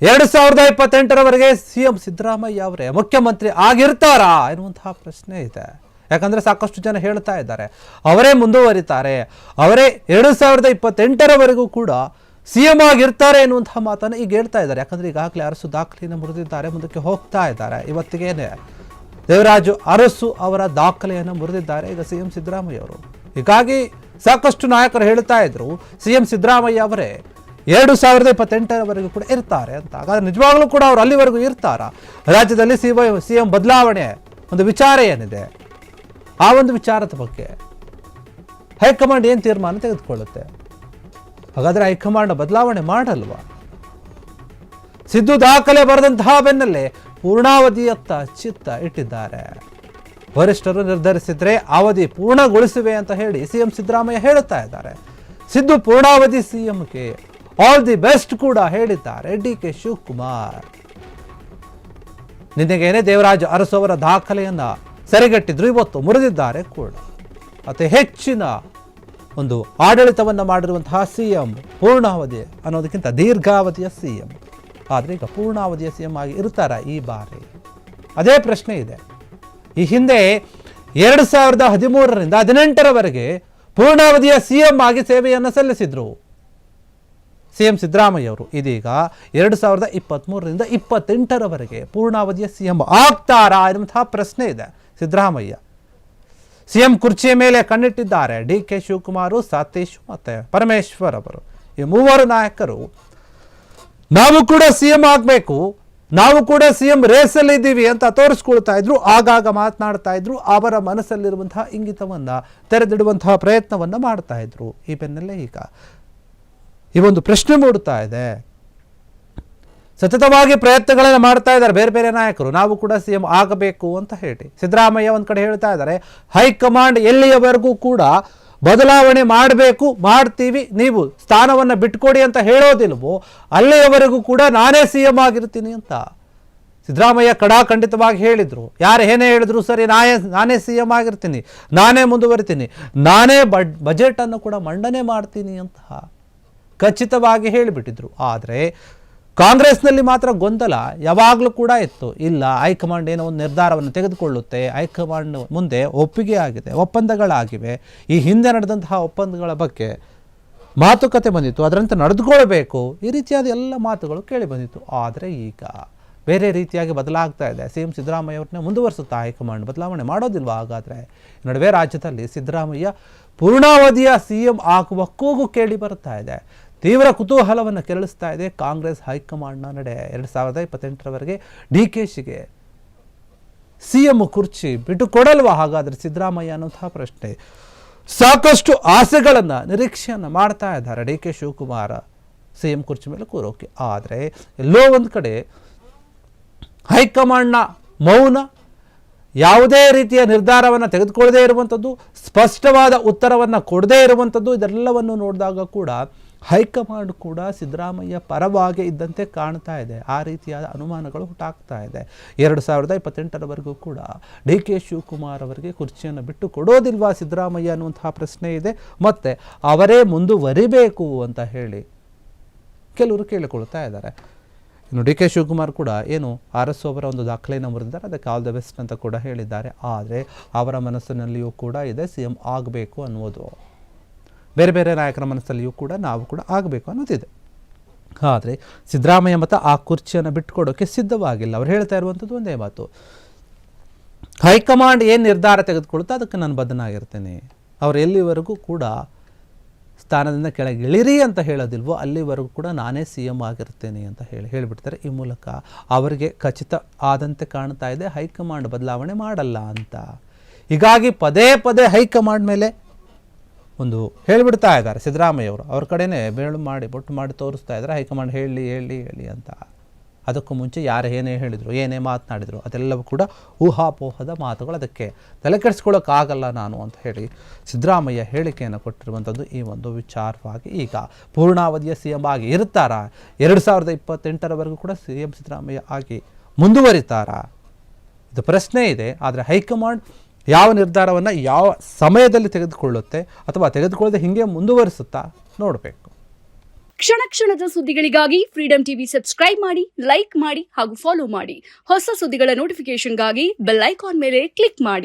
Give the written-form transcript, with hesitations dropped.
2028ರವರೆಗೆ CM Siddaramaiah ಅವರೇ ಮುಖ್ಯಮಂತ್ರಿ ಆಗಿರ್ತಾರಾ ಎನ್ನುವಂತಹ ಪ್ರಶ್ನೆ ಇದೆ. ಯಾಕಂದ್ರೆ ಸಾಕಷ್ಟು ಜನ ಹೇಳ್ತಾ ಇದ್ದಾರೆ ಅವರೇ ಮುಂದುವರಿತಾರೆ, ಅವರೇ 2028ರವರೆಗೂ ಕೂಡ ಸಿಎಂ ಆಗಿರ್ತಾರೆ ಎನ್ನುವಂತಹ ಮಾತನ್ನು ಈಗ ಹೇಳ್ತಾ ಇದ್ದಾರೆ. ಯಾಕಂದ್ರೆ ಈಗಾಗಲೇ ಅರಸು ದಾಖಲೆಯನ್ನು ಮುರಿದಿದ್ದಾರೆ, ಮುಂದಕ್ಕೆ ಹೋಗ್ತಾ ಇದ್ದಾರೆ. ಇವತ್ತಿಗೇನೆ ದೇವರಾಜು ಅರಸು ಅವರ ದಾಖಲೆಯನ್ನು ಮುರಿದಿದ್ದಾರೆ ಈಗ ಸಿಎಂ ಸಿದ್ದರಾಮಯ್ಯ ಅವರು. ಹೀಗಾಗಿ ಸಾಕಷ್ಟು ನಾಯಕರು ಹೇಳ್ತಾ ಇದ್ರು ಸಿಎಂ ಸಿದ್ದರಾಮಯ್ಯ ಅವರೇ 2028ರವರೆಗೂ ಕೂಡ ಇರ್ತಾರೆ ಅಂತ. ಹಾಗಾದ್ರೆ ನಿಜವಾಗ್ಲೂ ಕೂಡ ಅವರು ಅಲ್ಲಿವರೆಗೂ ಇರ್ತಾರ? ರಾಜ್ಯದಲ್ಲಿ ಸಿಎಂ ಬದಲಾವಣೆ ಒಂದು ವಿಚಾರ ಏನಿದೆ, ಆ ಒಂದು ವಿಚಾರದ ಬಗ್ಗೆ ಹೈಕಮಾಂಡ್ ಏನು ತೀರ್ಮಾನ ತೆಗೆದುಕೊಳ್ಳುತ್ತೆ? ಹಾಗಾದ್ರೆ ಹೈಕಮಾಂಡ್ ಬದಲಾವಣೆ ಮಾಡಲ್ವಾ? ಸಿದ್ದು ದಾಖಲೆ ಬರೆದಂತಹ ಬೆನ್ನಲ್ಲೇ ಪೂರ್ಣಾವಧಿಯತ್ತ ಚಿತ್ತ ಇಟ್ಟಿದ್ದಾರೆ. ವರಿಷ್ಠರು ನಿರ್ಧರಿಸಿದ್ರೆ ಅವಧಿ ಪೂರ್ಣಗೊಳಿಸುವೆ ಅಂತ ಹೇಳಿ ಸಿಎಂ ಸಿದ್ದರಾಮಯ್ಯ ಹೇಳುತ್ತಾ ಇದ್ದಾರೆ. ಸಿದ್ದು ಪೂರ್ಣಾವಧಿ ಸಿಎಂಗೆ ಆಲ್ ದಿ ಬೆಸ್ಟ್ ಕೂಡ ಹೇಳಿದ್ದಾರೆ ಡಿಕೆ ಶಿವಕುಮಾರ್. ನಿನ್ನೆಗೇನೆ ದೇವರಾಜ ಅರಸು ಅವರ ದಾಖಲೆಯನ್ನ ಸರಿಗಟ್ಟಿದ್ರು, ಇವತ್ತು ಮುರಿದಿದ್ದಾರೆ ಕೂಡ. ಅತಿ ಹೆಚ್ಚಿನ ಒಂದು ಆಡಳಿತವನ್ನು ಮಾಡಿರುವಂತಹ ಸಿಎಂ ಪೂರ್ಣಾವಧಿ ಅನ್ನೋದಕ್ಕಿಂತ ದೀರ್ಘಾವಧಿಯ ಸಿಎಂ. ಆದರೆ ಈಗ ಪೂರ್ಣಾವಧಿಯ ಸಿಎಂ ಆಗಿ ಇರ್ತಾರ ಈ ಬಾರಿ? ಅದೇ ಪ್ರಶ್ನೆ ಇದೆ. ಈ ಹಿಂದೆ 2013ರಿಂದ 2018ರವರೆಗೆ ಪೂರ್ಣಾವಧಿಯ ಸಿಎಂ ಆಗಿ ಸೇವೆಯನ್ನು ಸಲ್ಲಿಸಿದ್ರು ಸಿಎಂ ಸಿದ್ದರಾಮಯ್ಯ ಅವರು. ಇದೀಗ 2023ರಿಂದ 28ರವರೆಗೆ ಪೂರ್ಣಾವಧಿಯ ಸಿಎಂ ಆಗ್ತಾರಾ ಎನ್ನುವಂತಹ ಪ್ರಶ್ನೆ ಇದೆ. ಸಿದ್ದರಾಮಯ್ಯ ಸಿಎಂ ಕುರ್ಚಿಯ ಮೇಲೆ ಕಣ್ಣಿಟ್ಟಿದ್ದಾರೆ. ಡಿ ಕೆ ಶಿವಕುಮಾರ್, ಸತೀಶ್ ಮತ್ತೆ ಪರಮೇಶ್ವರ್ ಅವರು, ಈ ಮೂವರು ನಾಯಕರು ನಾವು ಕೂಡ ಸಿಎಂ ಆಗಬೇಕು, ನಾವು ಕೂಡ ಸಿಎಂ ರೇಸಲ್ಲಿ ಇದ್ದೀವಿ ಅಂತ ತೋರಿಸ್ಕೊಳ್ತಾ ಇದ್ರು. ಆಗಾಗ ಮಾತನಾಡ್ತಾ ಇದ್ರು. ಅವರ ಮನಸ್ಸಲ್ಲಿರುವಂತಹ ಇಂಗಿತವನ್ನ ತೆರೆದಿಡುವಂತಹ ಪ್ರಯತ್ನವನ್ನ ಮಾಡ್ತಾ ಇದ್ರು. ಈ ಬೆನ್ನಲ್ಲೇ ಈಗ ಈ ಒಂದು ಪ್ರಶ್ನೆ ಮೂಡುತ್ತಾ ಇದೆ. ಸತತವಾಗಿ ಪ್ರಯತ್ನಗಳನ್ನು ಮಾಡ್ತಾ ಇದ್ದಾರೆ ಬೇರೆ ಬೇರೆ ನಾಯಕರು, ನಾವು ಕೂಡ ಸಿಎಂ ಆಗಬೇಕು ಅಂತ ಹೇಳಿ. ಸಿದ್ದರಾಮಯ್ಯ ಒಂದ್ ಕಡೆ ಹೇಳ್ತಾ ಇದ್ದಾರೆ ಹೈಕಮಾಂಡ್ ಎಲ್ಲಿಯವರೆಗೂ ಕೂಡ ಬದಲಾವಣೆ ಮಾಡಬೇಕು, ಮಾಡ್ತೀವಿ, ನೀವು ಸ್ಥಾನವನ್ನ ಬಿಟ್ಕೊಡಿ ಅಂತ ಹೇಳೋದಿಲ್ವೋ ಅಲ್ಲಿಯವರೆಗೂ ಕೂಡ ನಾನೇ ಸಿಎಂ ಆಗಿರ್ತೀನಿ ಅಂತ ಸಿದ್ದರಾಮಯ್ಯ ಕಡಾಖಂಡಿತವಾಗಿ ಹೇಳಿದ್ರು. ಯಾರು ಏನೇ ಹೇಳಿದ್ರು ಸರಿ, ನಾನೇ ಸಿಎಂ ಆಗಿರ್ತೀನಿ, ನಾನೇ ಮುಂದುವರಿತೀನಿ, ನಾನೇ ಬಜೆಟ್ ಅನ್ನು ಕೂಡ ಮಂಡನೆ ಮಾಡ್ತೀನಿ ಅಂತ ಖಚಿತವಾಗಿ ಹೇಳಿಬಿಟ್ಟಿದ್ರು. ಆದರೆ ಕಾಂಗ್ರೆಸ್ನಲ್ಲಿ ಮಾತ್ರ ಗೊಂದಲ ಯಾವಾಗಲೂ ಕೂಡ ಇತ್ತು. ಇಲ್ಲ, ಹೈಕಮಾಂಡ್ ಏನೋ ಒಂದು ನಿರ್ಧಾರವನ್ನು ತೆಗೆದುಕೊಳ್ಳುತ್ತೆ, ಹೈಕಮಾಂಡ್ ಮುಂದೆ ಒಪ್ಪಿಗೆ ಆಗಿದೆ, ಒಪ್ಪಂದಗಳಾಗಿವೆ, ಈ ಹಿಂದೆ ನಡೆದಂತಹ ಒಪ್ಪಂದಗಳ ಬಗ್ಗೆ ಮಾತುಕತೆ ಬಂದಿತ್ತು, ಅದರಂತೆ ನಡೆದುಕೊಳ್ಬೇಕು, ಈ ರೀತಿಯಾದ ಎಲ್ಲ ಮಾತುಗಳು ಕೇಳಿ ಬಂದಿತ್ತು. ಆದರೆ ಈಗ ಬೇರೆ ರೀತಿಯಾಗಿ ಬದಲಾಗ್ತಾ ಇದೆ. ಸಿಎಂ ಸಿದ್ದರಾಮಯ್ಯ ಅವ್ರನ್ನೇ ಮುಂದುವರಿಸುತ್ತಾ ಹೈಕಮಾಂಡ್? ಬದಲಾವಣೆ ಮಾಡೋದಿಲ್ವಾ? ಹಾಗಾದರೆ ನಡುವೆ ರಾಜ್ಯದಲ್ಲಿ ಸಿದ್ದರಾಮಯ್ಯ ಪೂರ್ಣಾವಧಿಯ ಸಿಎಂ ಆಗುವ ಕೂಗು ಕೇಳಿ ಬರ್ತಾ ಇದೆ. ತೀವ್ರ ಕುತೂಹಲವನ್ನು ಕೆರಳಿಸ್ತಾ ಇದೆ ಕಾಂಗ್ರೆಸ್ ಹೈಕಮಾಂಡ್ನ ನಡೆ. 2028ರವರೆಗೆ ಡಿಕೆಶಿಗೆ ಸಿಎಂ ಕುರ್ಚಿ ಬಿಟ್ಟು ಕೊಡಲ್ವಾ ಹಾಗಾದ್ರೆ ಸಿದ್ದರಾಮಯ್ಯ ಅನ್ನುವಂತಹ ಪ್ರಶ್ನೆ. ಸಾಕಷ್ಟು ಆಸೆಗಳನ್ನ ನಿರೀಕ್ಷೆಯನ್ನ ಮಾಡ್ತಾ ಇದ್ದಾರೆ ಡಿ ಕೆ ಶಿವಕುಮಾರ್ ಸಿಎಂ ಕುರ್ಚಿ ಮೇಲೆ ಕೂರೋಕೆ. ಆದರೆ ಎಲ್ಲೋ ಒಂದು ಕಡೆ ಹೈಕಮಾಂಡ್ನ ಮೌನ, ಯಾವುದೇ ರೀತಿಯ ನಿರ್ಧಾರವನ್ನು ತೆಗೆದುಕೊಳ್ಳದೇ ಇರುವಂಥದ್ದು, ಸ್ಪಷ್ಟವಾದ ಉತ್ತರವನ್ನು ಕೊಡದೇ ಇರುವಂಥದ್ದು, ಇದೆಲ್ಲವನ್ನು ನೋಡಿದಾಗ ಕೂಡ ಹೈಕಮಾಂಡ್ ಕೂಡ ಸಿದ್ದರಾಮಯ್ಯ ಪರವಾಗಿ ಇದ್ದಂತೆ ಕಾಣ್ತಾ ಇದೆ. ಆ ರೀತಿಯಾದ ಅನುಮಾನಗಳು ಹುಟ್ಟಾಗ್ತಾ ಇದೆ. 2028ರವರೆಗೂ ಕೂಡ ಡಿ ಕೆ ಶಿವಕುಮಾರ್ ಅವರಿಗೆ ಕುರ್ಚಿಯನ್ನು ಬಿಟ್ಟು ಕೊಡೋದಿಲ್ವಾ ಸಿದ್ದರಾಮಯ್ಯ ಅನ್ನುವಂತಹ ಪ್ರಶ್ನೆ ಇದೆ. ಮತ್ತೆ ಅವರೇ ಮುಂದುವರಿಬೇಕು ಅಂತ ಹೇಳಿ ಕೆಲವರು ಕೇಳಿಕೊಳ್ತಾ ಇದ್ದಾರೆ. ಇನ್ನು ಡಿ ಕೆ ಶಿವಕುಮಾರ್ ಕೂಡ ಏನು ಅರಸು ಅವರ ಒಂದು ದಾಖಲೆಯನ್ನು ಮುರಿದಿದ್ದಾರೆ, ಅದಕ್ಕೆ ಆಲ್ ದ ಬೆಸ್ಟ್ ಅಂತ ಕೂಡ ಹೇಳಿದ್ದಾರೆ. ಆದರೆ ಅವರ ಮನಸ್ಸಿನಲ್ಲಿಯೂ ಕೂಡ ಇದೆ ಸಿಎಂ ಆಗಬೇಕು ಅನ್ನುವುದು. ಬೇರೆ ಬೇರೆ ನಾಯಕರ ಮನಸ್ಸಲ್ಲಿಯೂ ಕೂಡ ನಾವು ಕೂಡ ಆಗಬೇಕು ಅನ್ನೋದಿದೆ. ಆದರೆ ಸಿದ್ದರಾಮಯ್ಯ ಮತ ಆ ಕುರ್ಚಿಯನ್ನು ಬಿಟ್ಟುಕೊಡೋಕ್ಕೆ ಸಿದ್ಧವಾಗಿಲ್ಲ. ಅವ್ರು ಹೇಳ್ತಾ ಇರುವಂಥದ್ದು ಒಂದೇ ಮಾತು, ಹೈಕಮಾಂಡ್ ಏನು ನಿರ್ಧಾರ ತೆಗೆದುಕೊಳ್ತಾ ಅದಕ್ಕೆ ನಾನು ಬದ್ಧನಾಗಿರ್ತೇನೆ, ಅವ್ರು ಎಲ್ಲಿವರೆಗೂ ಕೂಡ ಸ್ಥಾನದಿಂದ ಕೆಳಗಿಳಿರಿ ಅಂತ ಹೇಳೋದಿಲ್ವೋ ಅಲ್ಲಿವರೆಗೂ ಕೂಡ ನಾನೇ ಸಿಎಂ ಆಗಿರ್ತೇನೆ ಅಂತ ಹೇಳಿಬಿಡ್ತಾರೆ. ಈ ಮೂಲಕ ಅವರಿಗೆ ಖಚಿತ ಆದಂತೆ ಕಾಣ್ತಾ ಇದೆ ಹೈಕಮಾಂಡ್ ಬದಲಾವಣೆ ಮಾಡಲ್ಲ ಅಂತ. ಹೀಗಾಗಿ ಪದೇ ಪದೇ ಹೈಕಮಾಂಡ್ ಮೇಲೆ ಒಂದು ಹೇಳಿಬಿಡ್ತಾ ಇದ್ದಾರೆ ಸಿದ್ದರಾಮಯ್ಯ ಅವರು. ಅವ್ರ ಕಡೆನೇ ಬೇಳು ಮಾಡಿ ಬೊಟ್ಟು ಮಾಡಿ ತೋರಿಸ್ತಾ ಇದ್ದಾರೆ ಹೈಕಮಾಂಡ್ ಹೇಳಿ ಹೇಳಿ ಹೇಳಿ ಅಂತ. ಅದಕ್ಕೂ ಮುಂಚೆ ಯಾರು ಏನೇ ಹೇಳಿದರು, ಏನೇ ಮಾತನಾಡಿದರು ಅದೆಲ್ಲವೂ ಕೂಡ ಊಹಾಪೋಹದ ಮಾತುಗಳು, ಅದಕ್ಕೆ ತಲೆ ಕೆಡಿಸ್ಕೊಳ್ಳೋಕ್ಕಾಗಲ್ಲ ನಾನು ಅಂತ ಹೇಳಿ ಸಿದ್ದರಾಮಯ್ಯ ಹೇಳಿಕೆಯನ್ನು ಕೊಟ್ಟಿರುವಂಥದ್ದು. ಈ ಒಂದು ವಿಚಾರವಾಗಿ ಈಗ ಪೂರ್ಣಾವಧಿಯ ಸಿಎಂ ಆಗಿ ಇರ್ತಾರಾ, 2028ರವರೆಗೂ ಕೂಡ ಸಿಎಂ ಸಿದ್ದರಾಮಯ್ಯ ಆಗಿ ಮುಂದುವರಿತಾರಾ, ಇದು ಪ್ರಶ್ನೆ ಇದೆ. ಆದರೆ ಹೈಕಮಾಂಡ್ ಯಾವ ನಿರ್ಧಾರವನ್ನು ಯಾವ ಸಮಯದಲ್ಲಿ ತೆಗೆದುಕೊಳ್ಳುತ್ತೆ ಅಥವಾ ತೆಗೆದುಕೊಳ್ಳದೆ ಹಿಂಗೆ ಮುಂದುವರಿಸುತ್ತಾ ನೋಡಬೇಕು. ಕ್ಷಣ ಕ್ಷಣದ ಸುದ್ದಿಗಳಿಗಾಗಿ ಫ್ರೀಡಂ ಟಿವಿ ಸಬ್ಸ್ಕ್ರೈಬ್ ಮಾಡಿ, ಲೈಕ್ ಮಾಡಿ ಹಾಗೂ ಫಾಲೋ ಮಾಡಿ. ಹೊಸ ಸುದ್ದಿಗಳ ನೋಟಿಫಿಕೇಶನ್ಗಾಗಿ ಬೆಲ್ ಐಕಾನ್ ಮೇಲೆ ಕ್ಲಿಕ್ ಮಾಡಿ.